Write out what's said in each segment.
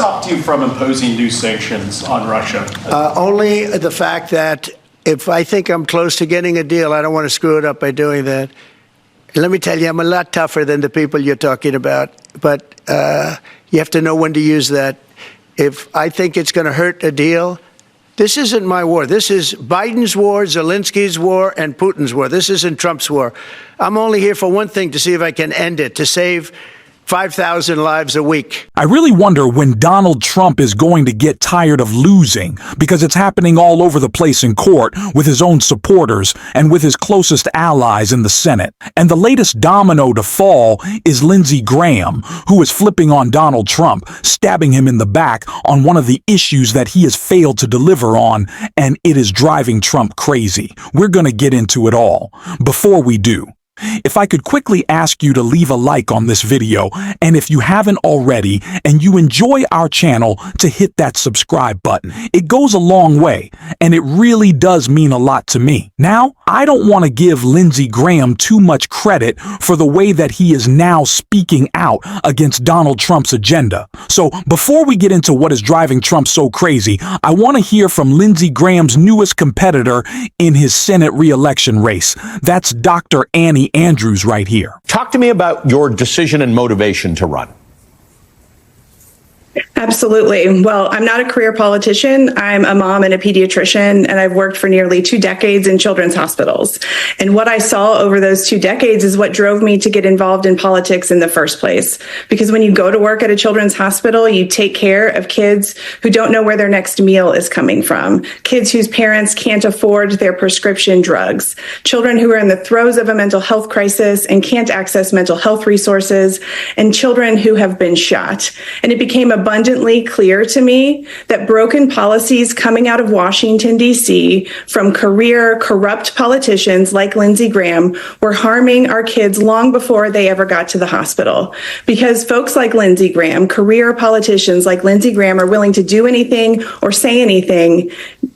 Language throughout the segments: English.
stopped you from imposing new sanctions on Russia? Only the fact that if I think I'm close to getting a deal, I don't want to screw it up by doing that. Let me tell you, I'm a lot tougher than the people you're talking about, but you have to know when to use that. If I think it's going to hurt a deal, this isn't my war. This is Biden's war, Zelensky's war, and Putin's war. This isn't Trump's war. I'm only here for one thing, to see if I can end it, to save 5,000 lives a week. I really wonder when Donald Trump is going to get tired of losing, because it's happening all over the place in court with his own supporters and with his closest allies in the Senate. And the latest domino to fall is Lindsey Graham, who is flipping on Donald Trump, stabbing him in the back on one of the issues that he has failed to deliver on, and it is driving Trump crazy. We're going to get into it all. Before we do, if I could quickly ask you to leave a like on this video, and if you haven't already and you enjoy our channel, to hit that subscribe button. It goes a long way, and it really does mean a lot to me. Now, I don't want to give Lindsey Graham too much credit for the way that he is now speaking out against Donald Trump's agenda. So before we get into what is driving Trump so crazy, I want to hear from Lindsey Graham's newest competitor in his Senate re-election race. That's Dr. Annie Andrews right here. Talk to me about your decision and motivation to run. Absolutely. Well, I'm not a career politician. I'm a mom and a pediatrician, and I've worked for nearly 2 decades in children's hospitals. And what I saw over those 2 decades is what drove me to get involved in politics in the first place. Because when you go to work at a children's hospital, you take care of kids who don't know where their next meal is coming from, kids whose parents can't afford their prescription drugs, children who are in the throes of a mental health crisis and can't access mental health resources, and children who have been shot. And it became abundantly clear to me that broken policies coming out of Washington, D.C. from career corrupt politicians like Lindsey Graham were harming our kids long before they ever got to the hospital. Because folks like Lindsey Graham, career politicians like Lindsey Graham, are willing to do anything or say anything,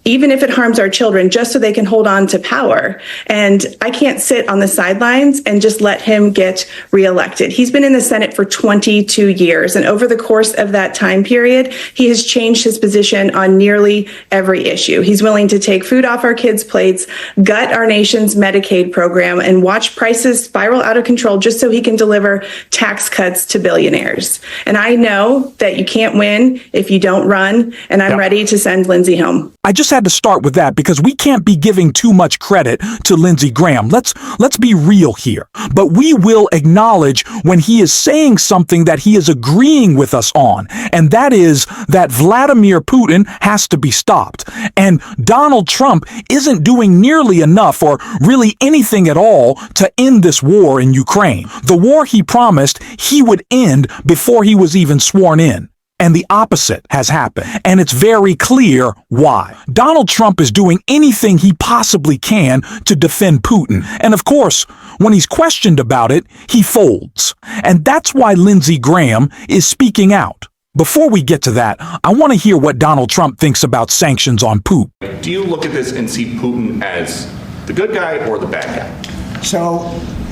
even if it harms our children, just so they can hold on to power. And I can't sit on the sidelines and just let him get reelected. He's been in the Senate for 22 years. And over the course of that time period, he has changed his position on nearly every issue. He's willing to take food off our kids' plates, gut our nation's Medicaid program, and watch prices spiral out of control just so he can deliver tax cuts to billionaires. And I know that you can't win if you don't run, and I'm ready to send Lindsey home. I just had to start with that because we can't be giving too much credit to Lindsey Graham. Let's be real here. But we will acknowledge when he is saying something that he is agreeing with us on, and that is that Vladimir Putin has to be stopped. And Donald Trump isn't doing nearly enough or really anything at all to end this war in Ukraine. The war he promised he would end before he was even sworn in. And the opposite has happened. And it's very clear why. Donald Trump is doing anything he possibly can to defend Putin. And of course, when he's questioned about it, he folds. And that's why Lindsey Graham is speaking out. Before we get to that, I want to hear what Donald Trump thinks about sanctions on Putin. Do you look at this and see Putin as the good guy or the bad guy? So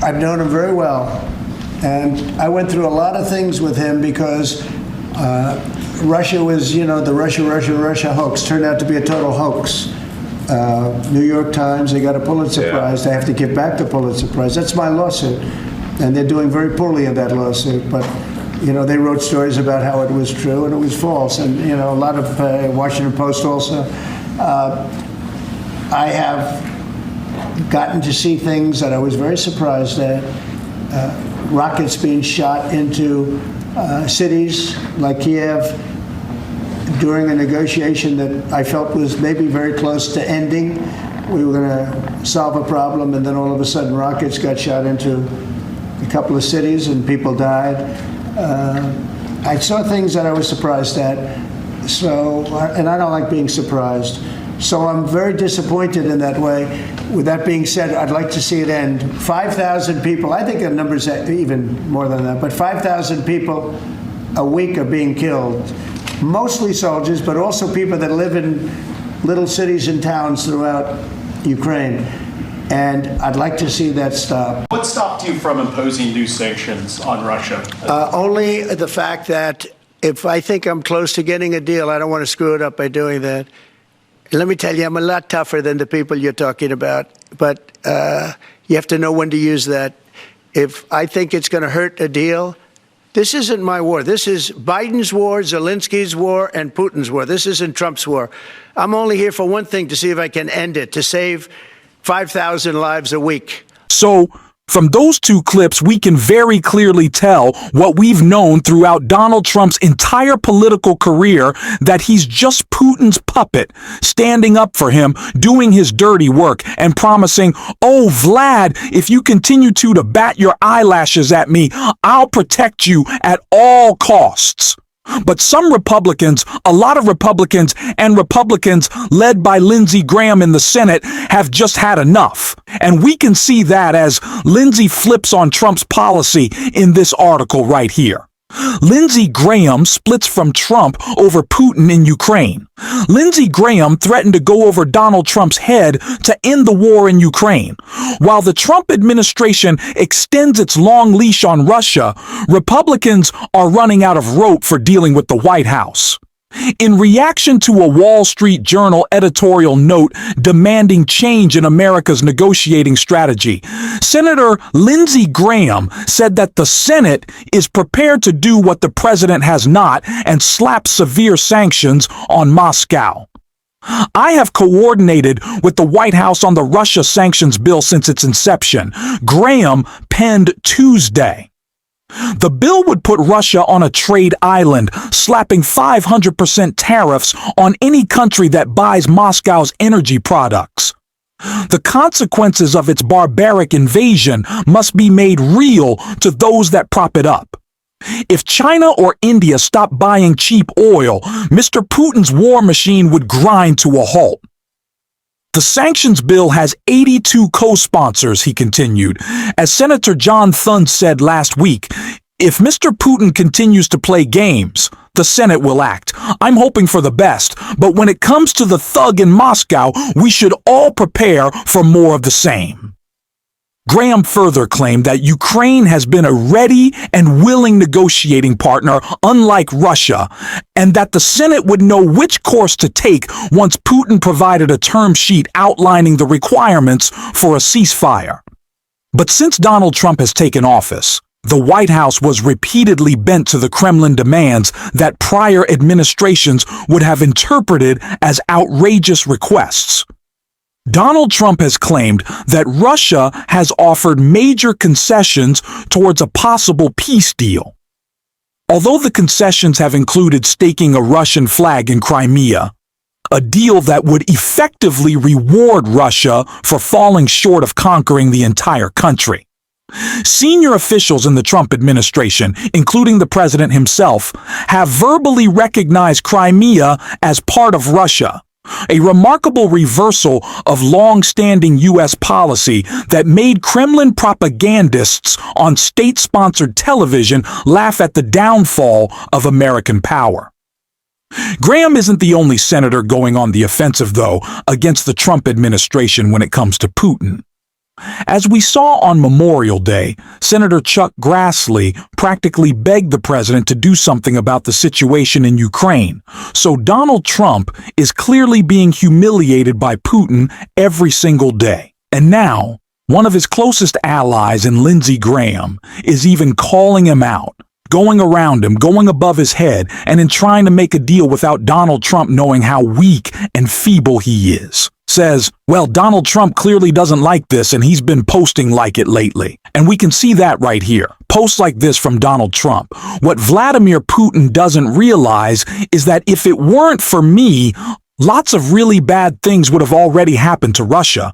I've known him very well. And I went through a lot of things with him because Russia was, the Russia hoax turned out to be a total hoax. New York Times, they got a Pulitzer Prize. They have to give back the Pulitzer Prize. That's my lawsuit. And they're doing very poorly in that lawsuit. But, they wrote stories about how it was true and it was false. And, a lot of Washington Post also. I have gotten to see things that I was very surprised at. Rockets being shot into cities like Kiev during a negotiation that I felt was maybe very close to ending. We were going to solve a problem, and then all of a sudden rockets got shot into a couple of cities and people died. I saw things that I was surprised at, and I don't like being surprised. So I'm very disappointed in that way. With that being said, I'd like to see it end. 5,000 people, I think the number's even more than that, but 5,000 people a week are being killed. Mostly soldiers, but also people that live in little cities and towns throughout Ukraine. And I'd like to see that stop. What stopped you from imposing new sanctions on Russia? Only the fact that if I think I'm close to getting a deal, I don't want to screw it up by doing that. And let me tell you, I'm a lot tougher than the people you're talking about, but you have to know when to use that. If I think it's going to hurt a deal, this isn't my war. This is Biden's war, Zelensky's war, and Putin's war. This isn't Trump's war. I'm only here for one thing, to see if I can end it, to save 5,000 lives a week. So, from those two clips, we can very clearly tell what we've known throughout Donald Trump's entire political career, that he's just Putin's puppet, standing up for him, doing his dirty work, and promising, "Oh, Vlad, if you continue to bat your eyelashes at me, I'll protect you at all costs." But some Republicans, a lot of Republicans, and Republicans led by Lindsey Graham in the Senate have just had enough. And we can see that as Lindsay flips on Trump's policy in this article right here. Lindsey Graham splits from Trump over Putin in Ukraine. Lindsey Graham threatened to go over Donald Trump's head to end the war in Ukraine. While the Trump administration extends its long leash on Russia, Republicans are running out of rope for dealing with the White House. In reaction to a Wall Street Journal editorial note demanding change in America's negotiating strategy, Senator Lindsey Graham said that the Senate is prepared to do what the president has not and slap severe sanctions on Moscow. "I have coordinated with the White House on the Russia sanctions bill since its inception," Graham penned Tuesday. The bill would put Russia on a trade island, slapping 500% tariffs on any country that buys Moscow's energy products. The consequences of its barbaric invasion must be made real to those that prop it up. If China or India stopped buying cheap oil, Mr. Putin's war machine would grind to a halt. The sanctions bill has 82 co-sponsors, he continued. As Senator John Thune said last week, if Mr. Putin continues to play games, the Senate will act. I'm hoping for the best, but when it comes to the thug in Moscow, we should all prepare for more of the same. Graham further claimed that Ukraine has been a ready and willing negotiating partner, unlike Russia, and that the Senate would know which course to take once Putin provided a term sheet outlining the requirements for a ceasefire. But since Donald Trump has taken office, the White House was repeatedly bent to the Kremlin demands that prior administrations would have interpreted as outrageous requests. Donald Trump has claimed that Russia has offered major concessions towards a possible peace deal. Although the concessions have included staking a Russian flag in Crimea, a deal that would effectively reward Russia for falling short of conquering the entire country. Senior officials in the Trump administration, including the president himself, have verbally recognized Crimea as part of Russia, a remarkable reversal of long-standing U.S. policy that made Kremlin propagandists on state-sponsored television laugh at the downfall of American power. Graham isn't the only senator going on the offensive, though, against the Trump administration when it comes to Putin. As we saw on Memorial Day, Senator Chuck Grassley practically begged the president to do something about the situation in Ukraine, so Donald Trump is clearly being humiliated by Putin every single day. And now, one of his closest allies in Lindsey Graham is even calling him out, going around him, going above his head, and in trying to make a deal without Donald Trump knowing how weak and feeble he is. Says, well, Donald Trump clearly doesn't like this and he's been posting like it lately. And we can see that right here. Posts like this from Donald Trump. What Vladimir Putin doesn't realize is that if it weren't for me, lots of really bad things would have already happened to Russia.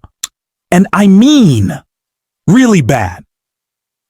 And I mean, really bad.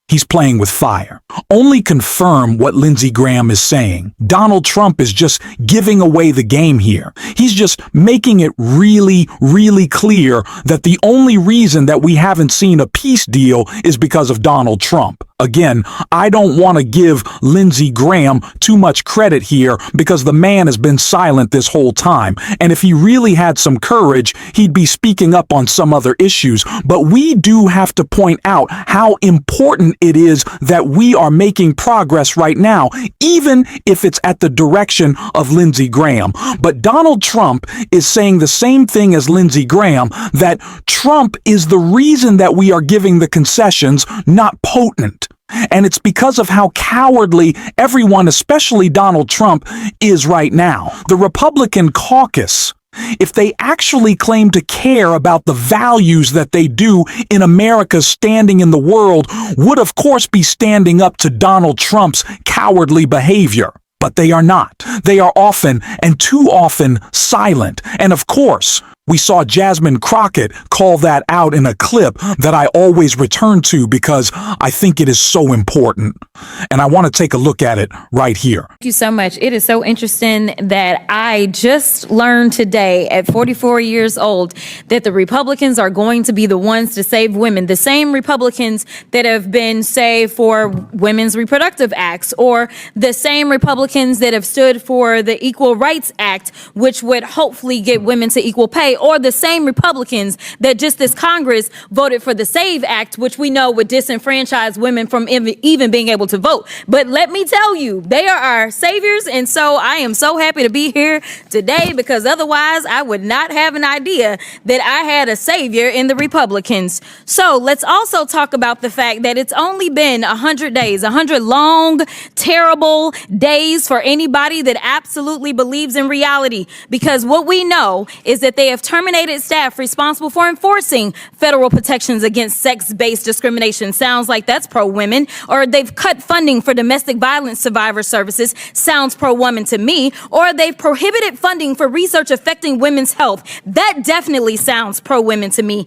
He's playing with fire. Only confirm what Lindsey Graham is saying. Donald Trump is just giving away the game here. He's just making it really, really clear that the only reason that we haven't seen a peace deal is because of Donald Trump. Again, I don't want to give Lindsey Graham too much credit here because the man has been silent this whole time. And if he really had some courage, he'd be speaking up on some other issues. But we do have to point out how important it is that we are making progress right now, even if it's at the direction of Lindsey Graham. But Donald Trump is saying the same thing as Lindsey Graham, that Trump is the reason that we are giving the concessions, not potent. And it's because of how cowardly everyone, especially Donald Trump, is right now. The Republican caucus, if they actually claim to care about the values that they do in America's standing in the world, would of course be standing up to Donald Trump's cowardly behavior. But they are not. They are often, and too often, silent. And of course, we saw Jasmine Crockett call that out in a clip that I always return to because I think it is so important. And I want to take a look at it right here. Thank you so much. It is so interesting that I just learned today at 44 years old that the Republicans are going to be the ones to save women. The same Republicans that have been, say, for women's reproductive acts, or the same Republicans that have stood for the Equal Rights Act, which would hopefully get women to equal pay, or the same Republicans that just this Congress voted for the SAVE Act, which we know would disenfranchise women from even being able to vote. But let me tell you, they are our saviors. And so I am so happy to be here today, because otherwise I would not have an idea that I had a savior in the Republicans. So let's also talk about the fact that it's only been 100 days, 100 long, terrible days for anybody that absolutely believes in reality. Because what we know is that they have terminated staff responsible for enforcing federal protections against sex-based discrimination. Sounds like that's pro-women. Or they've cut funding for domestic violence survivor services. Sounds pro-woman to me. Or they've prohibited funding for research affecting women's health. That definitely sounds pro-women to me.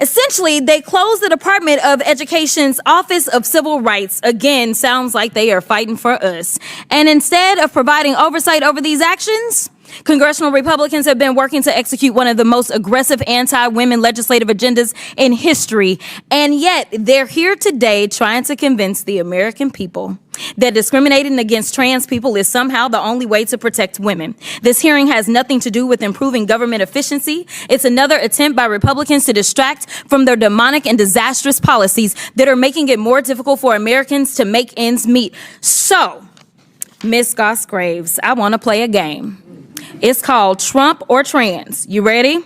Essentially, they closed the Department of Education's Office of Civil Rights. Again, sounds like they are fighting for us. And instead of providing oversight over these actions, congressional Republicans have been working to execute one of the most aggressive anti-women legislative agendas in history. And yet they're here today trying to convince the American people that discriminating against trans people is somehow the only way to protect women. This hearing has nothing to do with improving government efficiency. It's another attempt by Republicans to distract from their demonic and disastrous policies that are making it more difficult for Americans to make ends meet. So, Ms. Goss-Graves, I want to play a game. It's called Trump or Trans. You ready?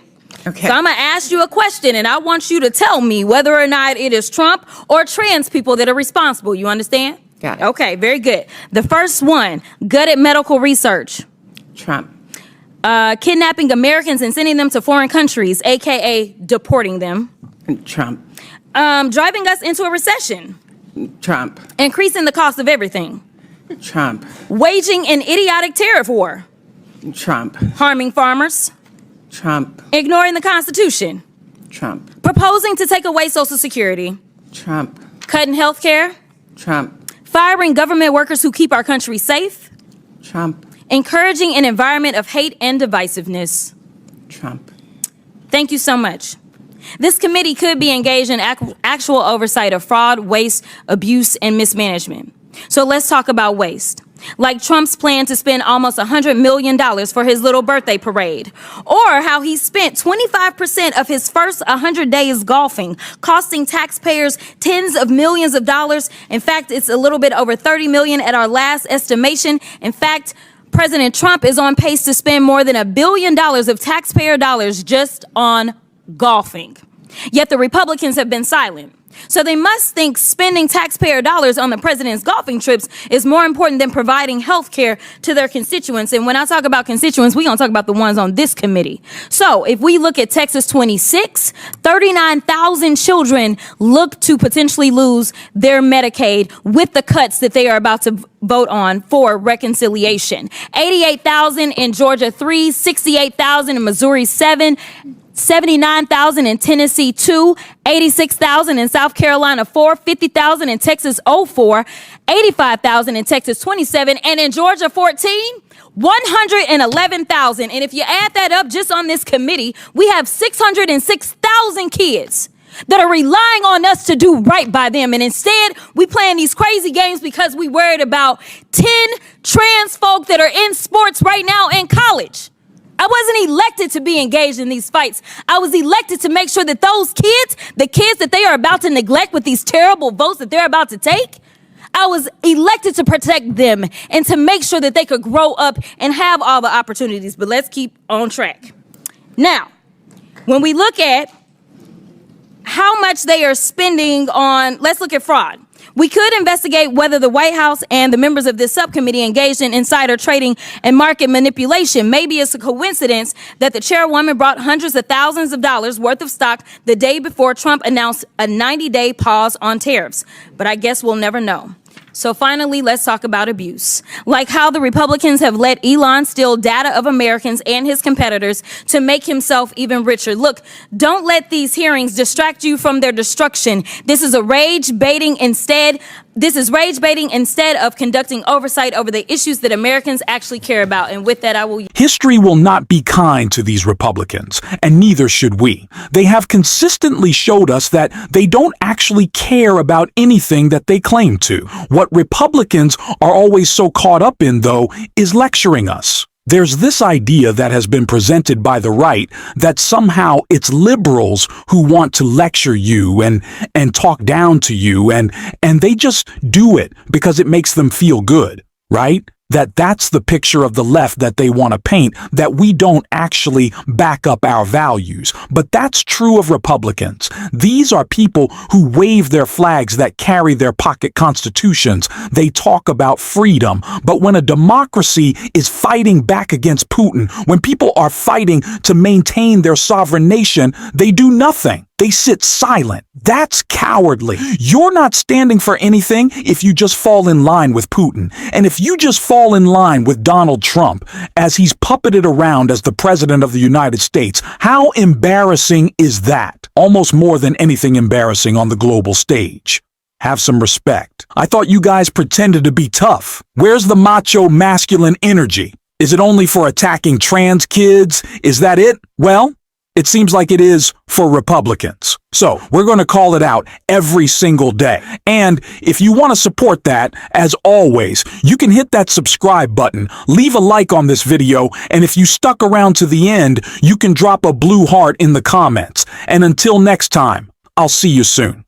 Okay. So I'm going to ask you a question, and I want you to tell me whether or not it is Trump or trans people that are responsible. You understand? Got it. Okay, very good. The first one, gutted medical research. Trump. Kidnapping Americans and sending them to foreign countries, a.k.a. deporting them. Trump. Driving us into a recession. Trump. Increasing the cost of everything. Trump. Waging an idiotic tariff war. Trump. Harming farmers. Trump. Ignoring the Constitution. Trump. Proposing to take away Social Security. Trump. Cutting health care. Trump. Firing government workers who keep our country safe. Trump. Encouraging an environment of hate and divisiveness. Trump. Thank you so much. This committee could be engaged in actual oversight of fraud, waste, abuse, and mismanagement. So let's talk about waste. Like Trump's plan to spend almost $100 million for his little birthday parade. Or how he spent 25% of his first 100 days golfing, costing taxpayers tens of millions of dollars. In fact, it's a little bit over 30 million at our last estimation. In fact, President Trump is on pace to spend more than $1 billion of taxpayer dollars just on golfing. Yet the Republicans have been silent. So they must think spending taxpayer dollars on the president's golfing trips is more important than providing health care to their constituents. And when I talk about constituents, we're going to talk about the ones on this committee. So if we look at Texas 26, 39,000 children look to potentially lose their Medicaid with the cuts that they are about to vote on for reconciliation. 88,000 in Georgia 3, 68,000 in Missouri 7, 79,000 in Tennessee 2, 86,000 in South Carolina 4, 50,000 in Texas 04, 85,000 in Texas 27, and in Georgia 14, 111,000. And if you add that up just on this committee, we have 606,000 kids that are relying on us to do right by them. And instead, we playing these crazy games because we worried about 10 trans folk that are in sports right now in college. I wasn't elected to be engaged in these fights. I was elected to make sure that those kids, the kids that they are about to neglect with these terrible votes that they're about to take, I was elected to protect them and to make sure that they could grow up and have all the opportunities. But let's keep on track. Now, when we look at how much they are spending on, let's look at fraud. We could investigate whether the White House and the members of this subcommittee engaged in insider trading and market manipulation. Maybe it's a coincidence that the chairwoman brought hundreds of thousands of dollars worth of stock the day before Trump announced a 90-day pause on tariffs. But I guess we'll never know. So finally, let's talk about abuse. Like how the Republicans have let Elon steal data of Americans and his competitors to make himself even richer. Look, don't let these hearings distract you from their destruction. This is rage baiting instead of conducting oversight over the issues that Americans actually care about. And with that, I will... History will not be kind to these Republicans, and neither should we. They have consistently showed us that they don't actually care about anything that they claim to. What Republicans are always so caught up in, though, is lecturing us. There's this idea that has been presented by the right that somehow it's liberals who want to lecture you and talk down to you, and they just do it because it makes them feel good, right? That's the picture of the left that they want to paint, that we don't actually back up our values. But that's true of Republicans. These are people who wave their flags that carry their pocket constitutions. They talk about freedom. But when a democracy is fighting back against Putin, when people are fighting to maintain their sovereign nation, they do nothing. They sit silent. That's cowardly. You're not standing for anything if you just fall in line with Putin. And if you just fall in line with Donald Trump as he's puppeted around as the president of the United States, how embarrassing is that? Almost more than anything embarrassing on the global stage. Have some respect. I thought you guys pretended to be tough. Where's the macho masculine energy? Is it only for attacking trans kids? Is that it? Well, it seems like it is for Republicans. So we're going to call it out every single day. And if you want to support that, as always, you can hit that subscribe button, leave a like on this video, and if you stuck around to the end, you can drop a blue heart in the comments. And until next time, I'll see you soon.